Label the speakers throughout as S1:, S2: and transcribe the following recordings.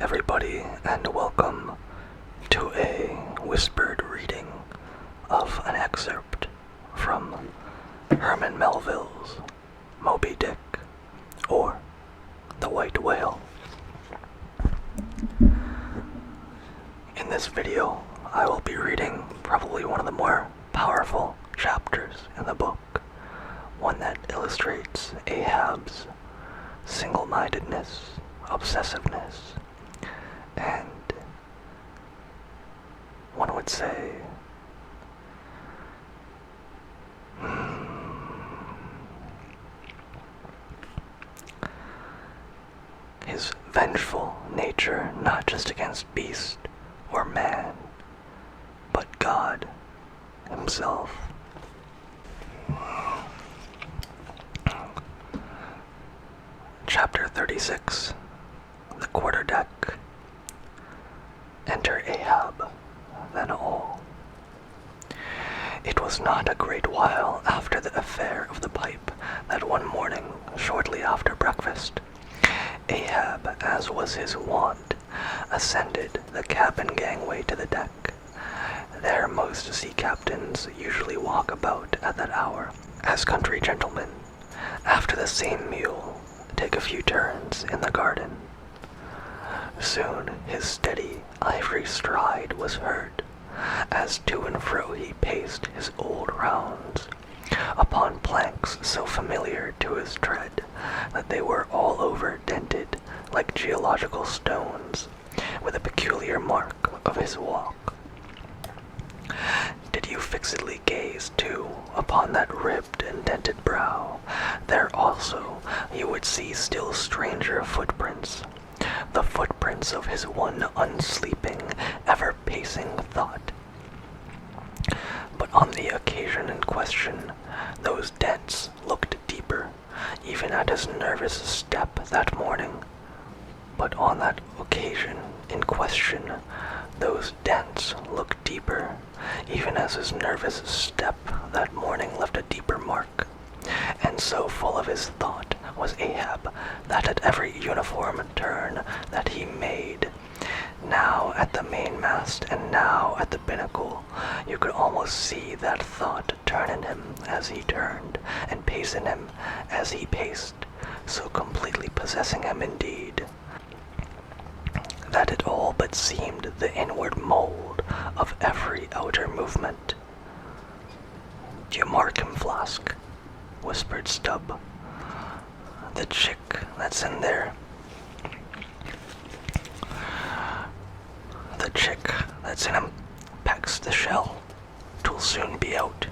S1: everybody, and welcome to a whispered reading of an excerpt from Herman Melville's Moby Dick, or The White Whale. In this video, I will be reading probably one of the more powerful chapters in the book, one that illustrates Ahab's single-mindedness, obsessiveness, and one would say, his vengeful nature, not just against beast or man, but God himself. Chapter 36, The Quarterdeck. Enter Ahab, then all. It was not a great while after the affair of the pipe that one morning, shortly after breakfast, Ahab, as was his wont, ascended the cabin gangway to the deck. There most sea captains usually walk about at that hour, as country gentlemen, after the same meal, take a few turns in the garden. Soon his steady ivory stride was heard, as to and fro he paced his old rounds, upon planks so familiar to his tread that they were all over dented like geological stones, with a peculiar mark of his walk. Did you fixedly gaze, too, upon that ribbed and dented brow, there also you would see still stranger footprints, the footprints of his one unsleeping, ever-pacing thought. But on the occasion in question, those dents looked deeper, even at his nervous step that morning. But on that occasion in question, those dents looked deeper, even as his nervous step that morning left a deeper mark. And so full of his thought was Ahab that at every uniform turn that he made, now at the mainmast and now at the binnacle, you could almost see that thought turn in him as he turned, and pace in him as he paced, so completely possessing him indeed, that it all but seemed the inward mold of every outer movement. "Do you mark him, Flask?" whispered Stubb. "The chick that's in there. The chick that's in him pecks the shell. 'Twill soon be out."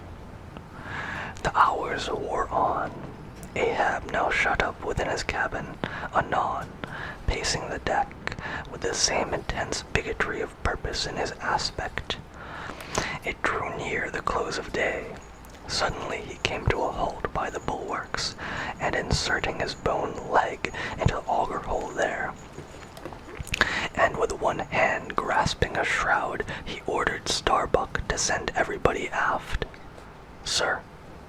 S1: The hours wore on. Ahab now shut up within his cabin, anon, pacing the deck, with the same intense bigotry of purpose in his aspect. It drew near the close of day. Suddenly he came to a halt by the bulwarks, and inserting his bone leg into the auger hole there, and with one hand grasping a shroud, he ordered Starbuck to send everybody aft. "Sir,"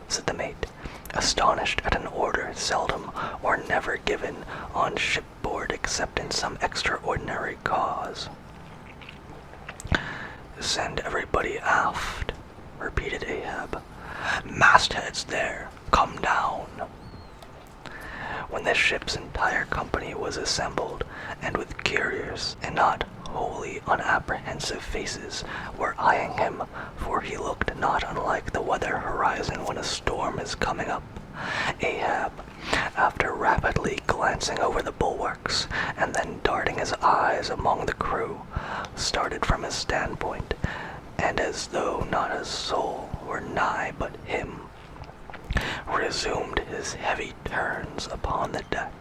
S1: said the mate, astonished at an order seldom or never given on shipboard except in some extraordinary cause. "Send everybody aft," repeated Ahab. "Mastheads there, come down." When the ship's entire company was assembled, and with curious and not wholly unapprehensive faces were eyeing him, for he looked not unlike the weather horizon when a storm is coming up, Ahab, after rapidly glancing over the bulwarks, and then darting his eyes among the crew, started from his standpoint, and as though not a soul were nigh but him, resumed his heavy turns upon the deck.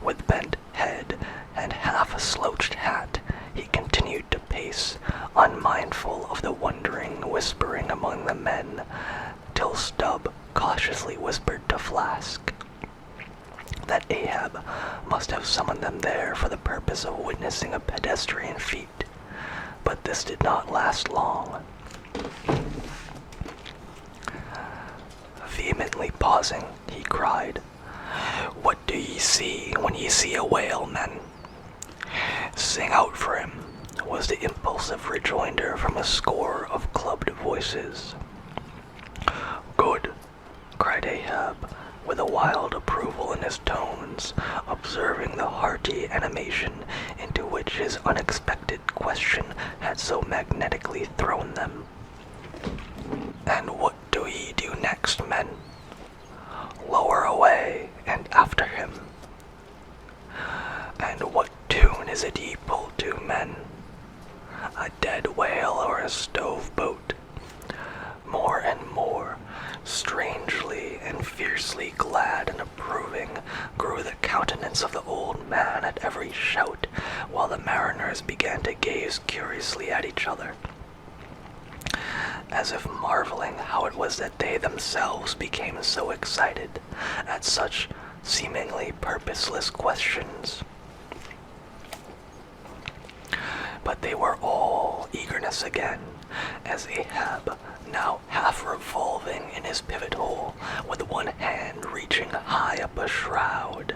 S1: With bent head and half-slouched hat, he continued to pace, unmindful of the wondering whispering among the men, till Stubb cautiously whispered to Flask that Ahab must have summoned them there for the purpose of witnessing a pedestrian feat. But this did not last long. Vehemently pausing, he cried, "What do ye see when ye see a whale, men?" Sing out for him, was the impulsive rejoinder from a score of clubbed voices. Good, cried Ahab, with a wild approval in his tones, observing the hearty animation into which his unexpected question had so magnetically thrown them. And what do ye do next, men? Lower away and after him. And what tune is it ye pull to, men? A dead whale or a stove boat? More and more, strangely and fiercely glad and approving, grew the countenance of the old man at every shout, while the mariners began to gaze curiously at each other, as if marveling how it was that they themselves became so excited at such seemingly purposeless questions. But they were all eagerness again, as Ahab, now half revolving in his pivot hole, with one hand reaching high up a shroud,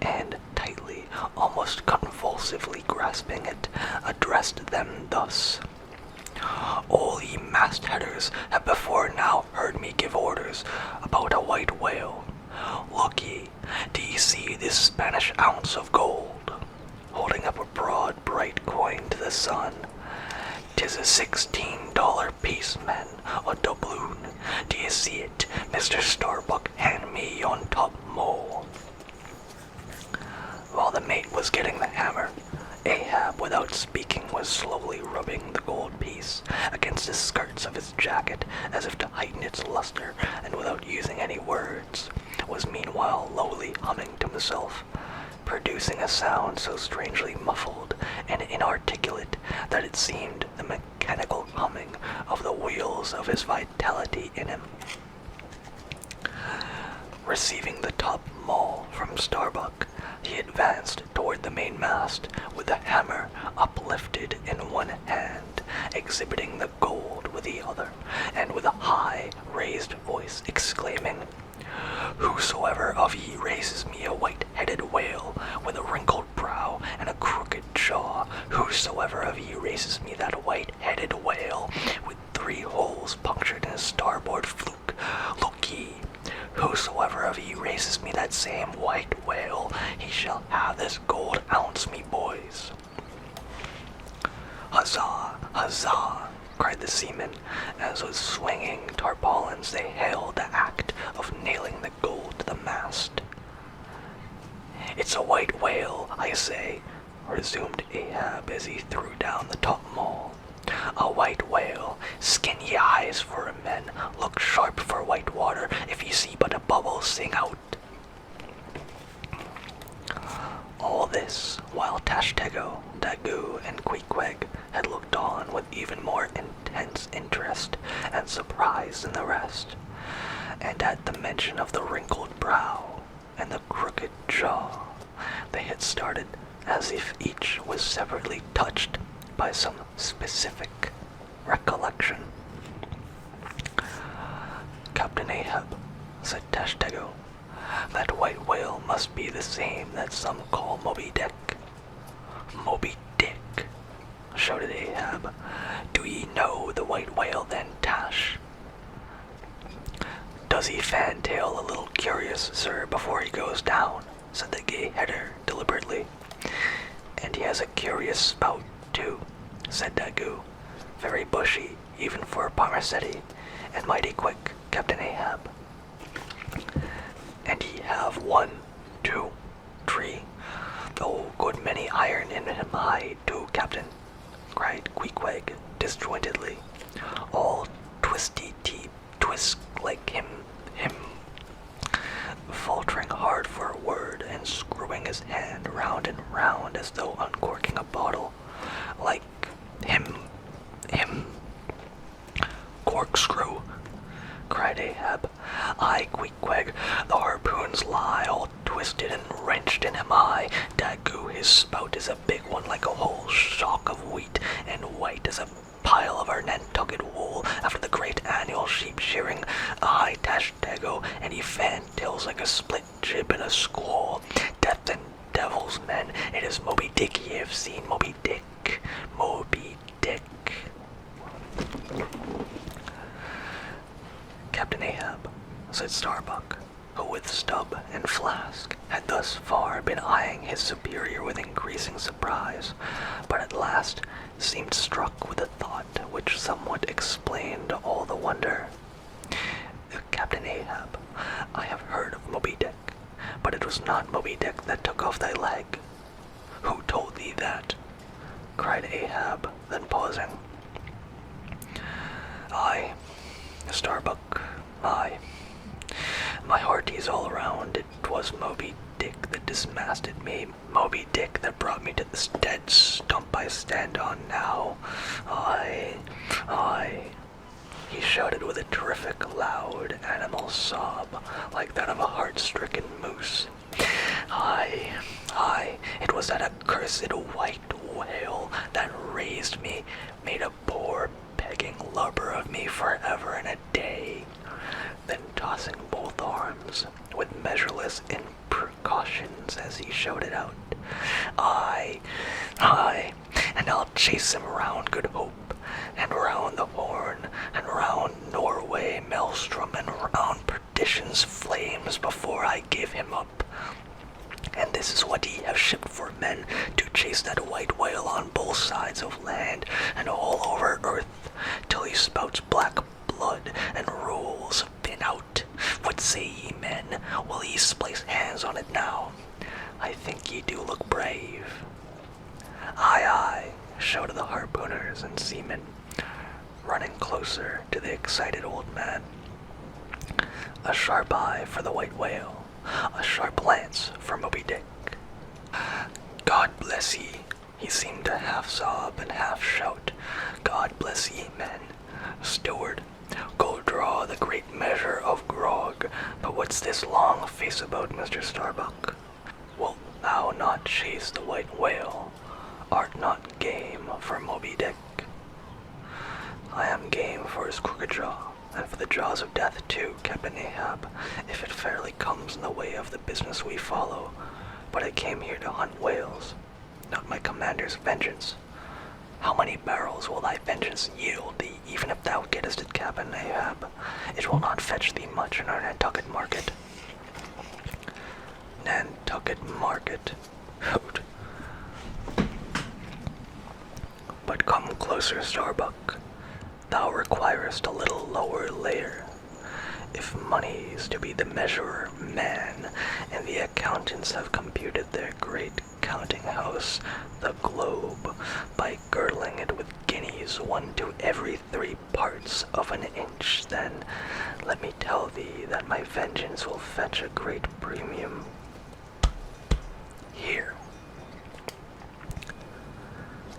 S1: and tightly, almost convulsively grasping it, addressed them thus. All ye mastheaders have before now heard me give orders about a white whale. Look ye, do ye see this Spanish ounce of gold? Holding up a broad, bright coin to the sun. 'Tis a $16 piece, men, a doubloon. Do ye see it, Mr. Starbuck? Hand me yon top mole. While the mate was getting the hammer, Ahab, without speaking, was slowly rubbing the gold piece against the skirts of his jacket as if to heighten its luster, and without using any words, was meanwhile lowly humming to himself, producing a sound so strangely muffled and inarticulate that it seemed the mechanical humming of the wheels of his vitality in him. Receiving the top maul from Starbuck, he advanced toward the mainmast with the hammer uplifted in one hand, exhibiting the gold with the other, and with a high, raised voice exclaiming, "Whosoever of ye raises me a white-headed whale with a wrinkled brow and a crooked jaw, whosoever of ye raises me that white-headed whale with 3 holes punctured in his starboard fluke, look ye, whosoever of ye raises me that same white whale, he shall have this gold ounce, me boys." "Huzzah! Huzzah!" cried the seamen, as with swinging tarpaulins they hailed the act of nailing the gold to the mast. "It's a white whale, I say," resumed Ahab as he threw down the top maul. "A white whale. Skin ye eyes for him, men. Look sharp for white water. If ye see but a bubble, sing out." All this while Tashtego, Daggoo, and Queequeg had looked on with even more intense interest and surprise than the rest, and at the mention of the wrinkled brow and the crooked jaw, they had started as if each was separately touched by some specific recollection. "Captain Ahab," said Tashtego, "that white whale must be the same that some call Moby Dick." "Moby Dick!" shouted Ahab. "Do ye know the white whale then, Tash?" "Does he fantail a little curious, sir, before he goes down?" said the gay-header deliberately. "And he has a curious spout, too," said Daggoo. "Very bushy, even for a Parmacetti, and mighty quick, Captain Ahab." "And ye have 1, 2, 3, oh, good many iron in him hide, too, Captain," cried Queequeg disjointedly, all twist like him, faltering hard for a word and screwing his hand round and round as though uncorking a bottle, like him, corkscrew, cried Ahab. "Aye, Queequeg, the harpoons lie all twisted and wrenched in him eye. Daggoo, his spout is a big one like a whole shock of wheat, and white as a pile of our Nantucket wool after the great annual sheep shearing. Aye, Tashtego, and he fantails like a split jib in a squall. Death and devils, men, it is is Moby Dick. Ye have seen Moby Dick. Moby Dick. Captain Ahab, said Starbuck, who with Stubb and Flask had thus far been eyeing his superior with increasing surprise, but at last seemed struck with a thought which somewhat explained all the wonder. Captain Ahab, I have heard of Moby Dick, but it was not Moby Dick that took off thy leg. Who told thee that? Cried Ahab, then pausing. I, Starbuck, I. My hearties all around, it was Moby Dick that dismasted me, Moby Dick that brought me to this dead stump I stand on now. I. He shouted with a terrific, loud, animal sob, like that of a heart-stricken moose. It was that accursed white whale that raised me, made a poor begging lubber of me forever and a day. Then tossing both arms, with measureless imprecautions as he shouted out, Aye, and I'll chase him round Good Hope, and round the Horn, and round Norway Maelstrom, and round Perdition's flames before I give him up. And this is what ye have shipped for men, to chase that white whale on both sides of land, and all over earth, till he spouts black blood, and rolls fin out. What say ye, men? Will ye place hands on it now? I think ye do look brave. Aye, shouted the harpooners and seamen, running closer to the excited old man. A sharp eye for the white whale, a sharp lance for Moby Dick. God bless ye, he seemed to half sob and half shout. God bless ye, men. Steward, go draw the great measure of grog. But what's this long face about, Mr. Starbuck? Wilt thou not chase the white whale? Art not game for Moby Dick? I am game for his crooked jaw, and for the jaws of death too, Captain Ahab, if it fairly comes in the way of the business we follow. But I came here to hunt whales, not my commander's vengeance. How many barrels will thy vengeance yield thee, even if thou gettest it, Captain Ahab? It will not fetch thee much in our Nantucket market. Nantucket market. Hoot. But come closer, Starbuck. Thou requirest a little lower layer. If money's to be the measurer, man, and the accountants have computed their great counting house, the globe, by girdling it with guineas, 1 to every 3 parts of an inch, then let me tell thee that my vengeance will fetch a great premium. Here.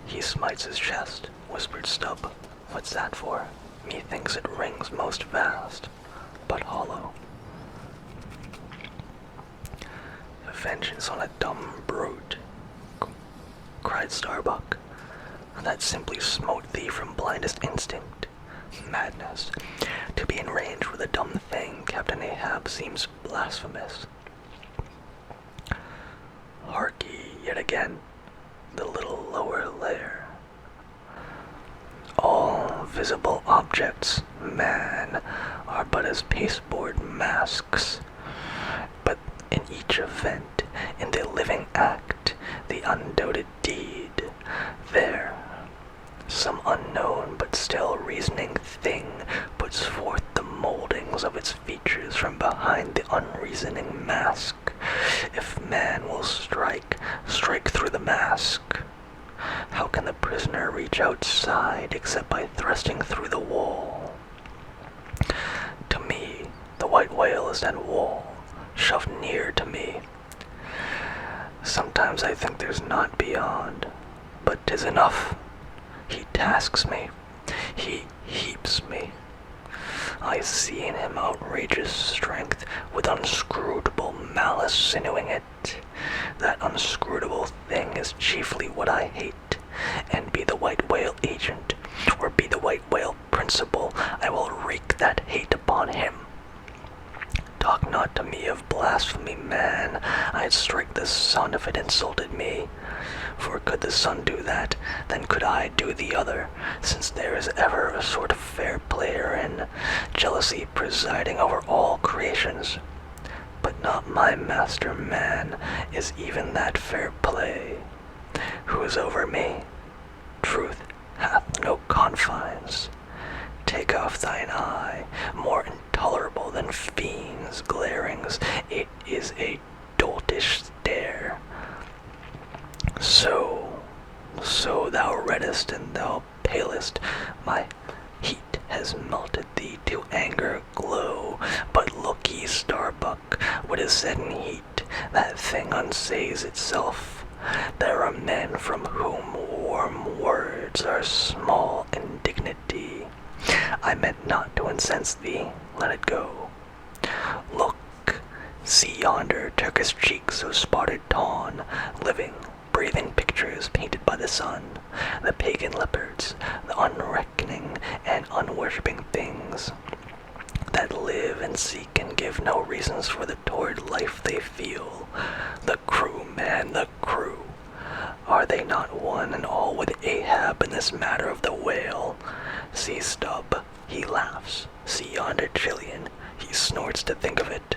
S1: He smites his chest, whispered Stubb. What's that for? Methinks it rings most vast, but hollow. Vengeance on a dumb brute, cried Starbuck, that simply smote thee from blindest instinct. Madness. To be in range with a dumb thing, Captain Ahab, seems blasphemous. Hark ye, yet again, the little lower layer. All visible objects, man, are but as pasteboard masks, but in each event, in the living act, the undoubted deed, there, some unknown but still reasoning thing puts forth the moldings of its features from behind the unreasoning mask. If man will strike through the mask. How can the prisoner reach outside except by thrusting through the wall? To me, the white whale is that wall, shoved near to me. Sometimes I think there's naught beyond, but 'tis enough. He tasks me, he heaps me. I see in him outrageous strength, with unscrutable malice sinewing it. That unscrutable thing is chiefly what I hate, and be the white whale agent, or be the white whale principal, I will wreak that hate upon him. Talk not to me of blasphemy, man. I'd strike the sun if it insulted me. For could the sun do that, then could I do the other, since there is ever a sort of fair player in jealousy presiding over all creations. But not my master man is even that fair play. Who is over me? Truth hath no confines. Take off thine eye, more intolerable than fiends' glarings. It is a doltish stare. So thou reddest and thou palest, my heat has melted thee to anger glow. But look ye, Starbuck, what is said in heat, that thing unsays itself. There are men from whom warm words are small indignity. I meant not to incense thee, let it go. Look, see yonder Turkish cheeks of spotted tawn, living, breathing pictures painted by the sun, the pagan leopards, the unreckoning and unworshipping things that live and seek and give no reasons for the torrid life they feel. The crew, man, the crew. Are they not one and all with Ahab in this matter of the whale? See Stubb, he laughs. See yonder Chilean, he snorts to think of it.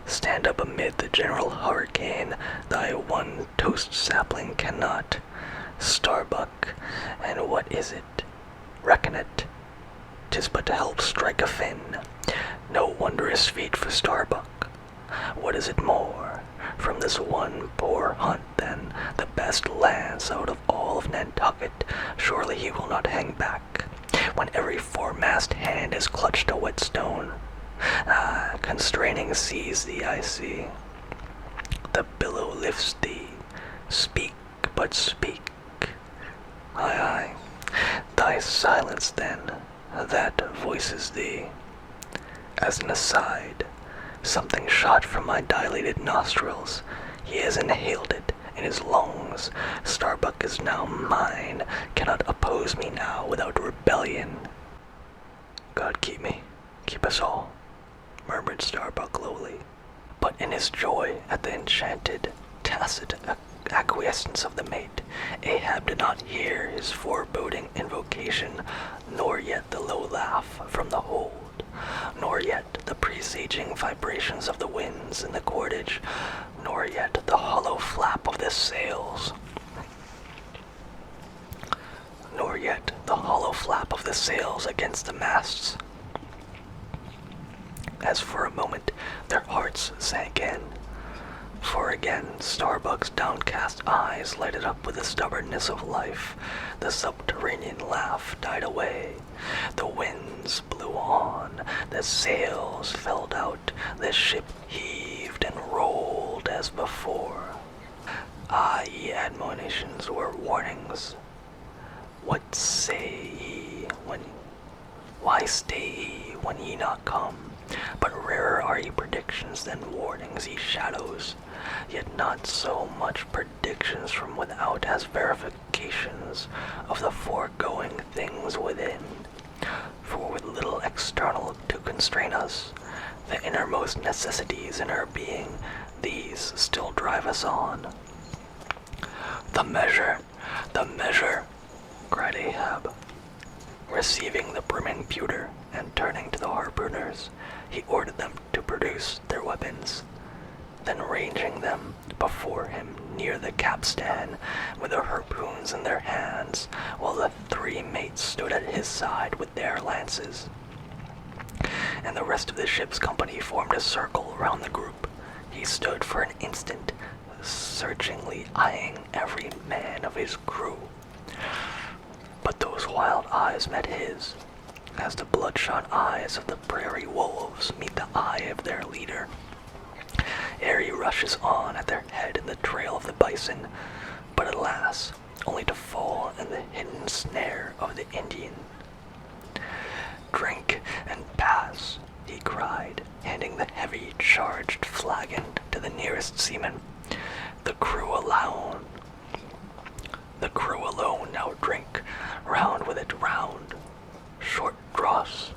S1: Stand up amid the general hurricane, thy one toast sapling cannot. Starbuck, and what is it? Reckon it. 'Tis but to help strike a fin. No wondrous feat for Starbuck. What is it more? From this one poor hunt, then, the best lance out of all of Nantucket, surely he will not hang back, when every foremast hand has clutched a whetstone. Ah, constraining seas thee, I see. The billow lifts thee. Speak, but speak. Aye, aye. Thy silence, then, that voices thee. As an aside, something shot from my dilated nostrils. He has inhaled it in his lungs. Starbuck is now mine, cannot oppose me now without rebellion. God keep me, keep us all, murmured Starbuck lowly. But in his joy at the enchanted, tacit acquiescence of the mate, Ahab did not hear his foreboding invocation, nor yet the low laugh from the hold, nor yet the presaging vibrations of the winds in the cordage, nor yet the hollow flap of the sails, against the masts. As for a moment their hearts sank in, for again Starbuck's downcast eyes lighted up with the stubbornness of life. The subterranean laugh died away. The winds blew on, the sails felled out, the ship heaved and rolled as before. Ah, ye admonitions were warnings. What say ye when? Why stay ye when ye not come? But rarer are ye predictions than warnings, ye shadows. Yet not so much predictions from without as verifications of the foregoing things within. For with little external to constrain us, the innermost necessities in our being, these still drive us on. The measure, cried Ahab, receiving the brimming pewter and turning to the harpooners. He ordered them to produce their weapons. Then ranging them before him near the capstan with the harpoons in their hands, while the three mates stood at his side with their lances, and the rest of the ship's company formed a circle round the group, he stood for an instant, searchingly eyeing every man of his crew. But those wild eyes met his, as the bloodshot eyes of the prairie wolves meet the eye of their leader, ere he rushes on at their head in the trail of the bison, but alas, only to fall in the hidden snare of the Indian. Drink and pass, he cried, handing the heavy charged flagon to the nearest seaman. The crew alone now drink, round with it round. Short draughts,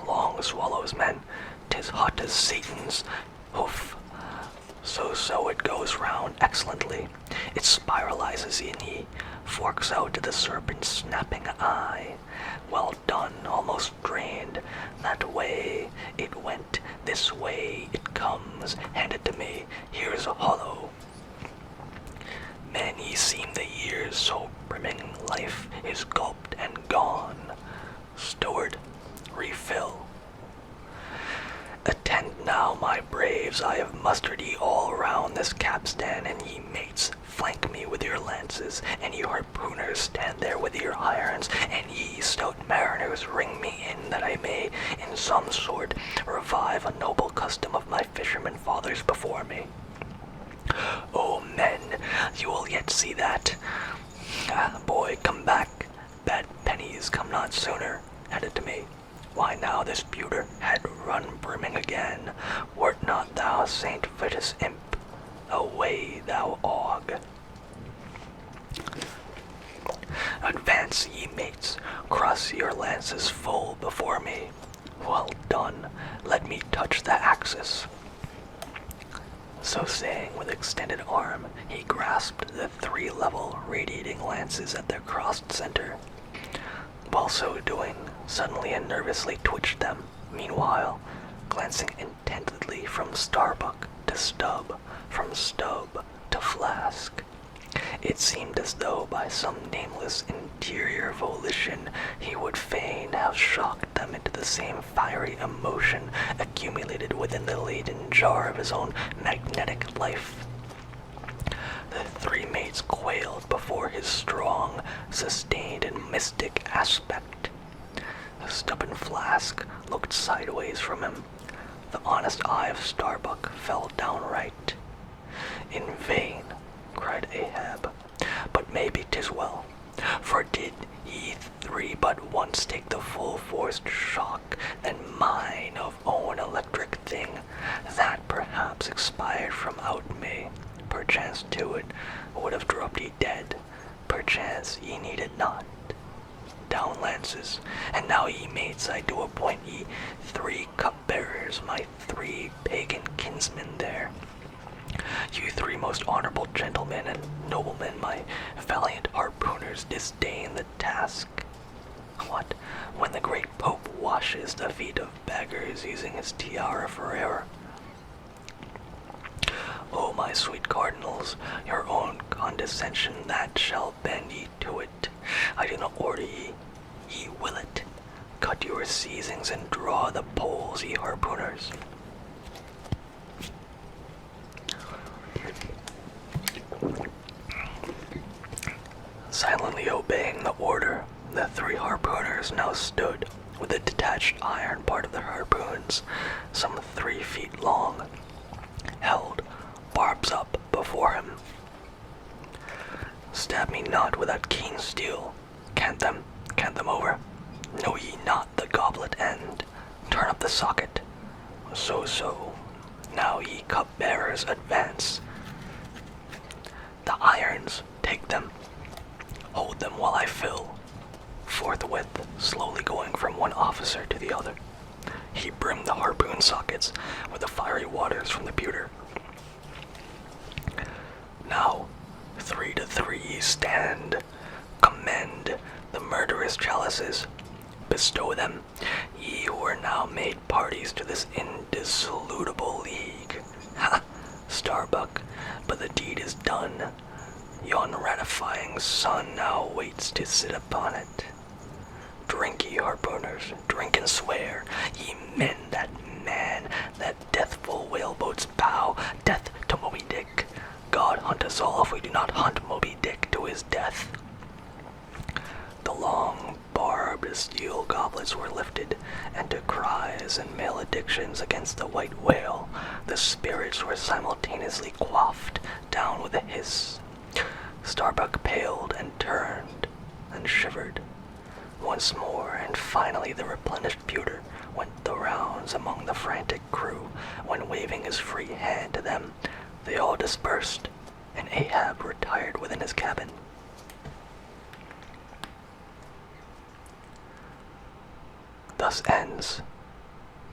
S1: long swallows, men. 'Tis hot as Satan's hoof. So it goes round excellently. It spiralizes and he forks out the serpent's snapping eye. Well done, almost drained. That way it went, this way it comes. Hand it to me, here's a hollow. Many seem the years so brimming, life is gulped and gone. Steward, refill. Attend now, my braves, I have mustered ye all round this capstan, and ye mates, flank me with your lances, and ye harpooners stand there with your irons, and ye stout mariners ring me in, that I may in some sort revive a noble custom of my fishermen fathers before me. O men, you will yet see that. Boy, come back, bad pennies, come not sooner. Hand it to me. Why now this pewter had run brimming again, wert not thou Saint Vitus imp, away thou og. Advance, ye mates, cross your lances full before me. Well done, let me touch the axis. So saying, with extended arm, he grasped the 3 level, radiating lances at their crossed center. While so doing, suddenly and nervously twitched them, meanwhile, glancing intently from Starbuck to Stub, from Stub to Flask. It seemed as though by some nameless interior volition he would fain have shocked them into the same fiery emotion accumulated within the laden jar of his own magnetic life. The 3 mates quailed before his strong, sustained, and mystic aspect. Stub and Flask looked sideways from him. The honest eye of Starbuck fell downright. In vain, cried Ahab, but maybe 'tis well, for did ye 3 but once take the full-forced shock, then mine of own electric thing, that perhaps expired from out me, perchance to it would have dropped ye dead, perchance ye needed not. Down lances, and now ye mates, I do appoint ye 3 cupbearers, my 3 pagan kinsmen there. You 3 most honorable gentlemen and noblemen, my valiant harpooners, disdain the task. What, when the great Pope washes the feet of beggars using his tiara for air? O my sweet cardinals, your own condescension that shall bend ye to it. I do not order ye, ye will it. Cut your seizings and draw the poles, ye harpooners. Silently obeying the order, the 3 harpooners now stood with the detached iron part of their harpoons, some 3 feet long, held barbs up before him. Stab me not with that keen steel. Cant them over. Know ye not the goblet end? Turn up the socket. So. Now ye cupbearers advance. The irons, take them. Hold them while I fill. Forthwith, slowly going from one officer to the other, he brimmed the harpoon sockets with the fiery waters from the pewter. Now, 3 to 3 stand. Commend the murderous chalices. Bestow them, ye who are now made parties to this indissoluble league. Ha! Starbuck, but the deed is done. Yon ratifying sun now waits to sit upon it. Drink, ye harpooners, drink and swear, ye men that man, that deathful whaleboat's bow, death to Moby Dick. God hunt us all if we do not hunt Moby Dick to his death. The long, barbed steel goblets were lifted, and to cries and maledictions against the white whale, the spirits were simultaneously quaffed down with a hiss. Starbuck paled and turned and shivered. Once more, and finally the replenished pewter went the rounds among the frantic crew, when waving his free hand to them, they all dispersed, and Ahab retired within his cabin. Thus ends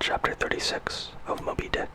S1: Chapter 36 of Moby Dick.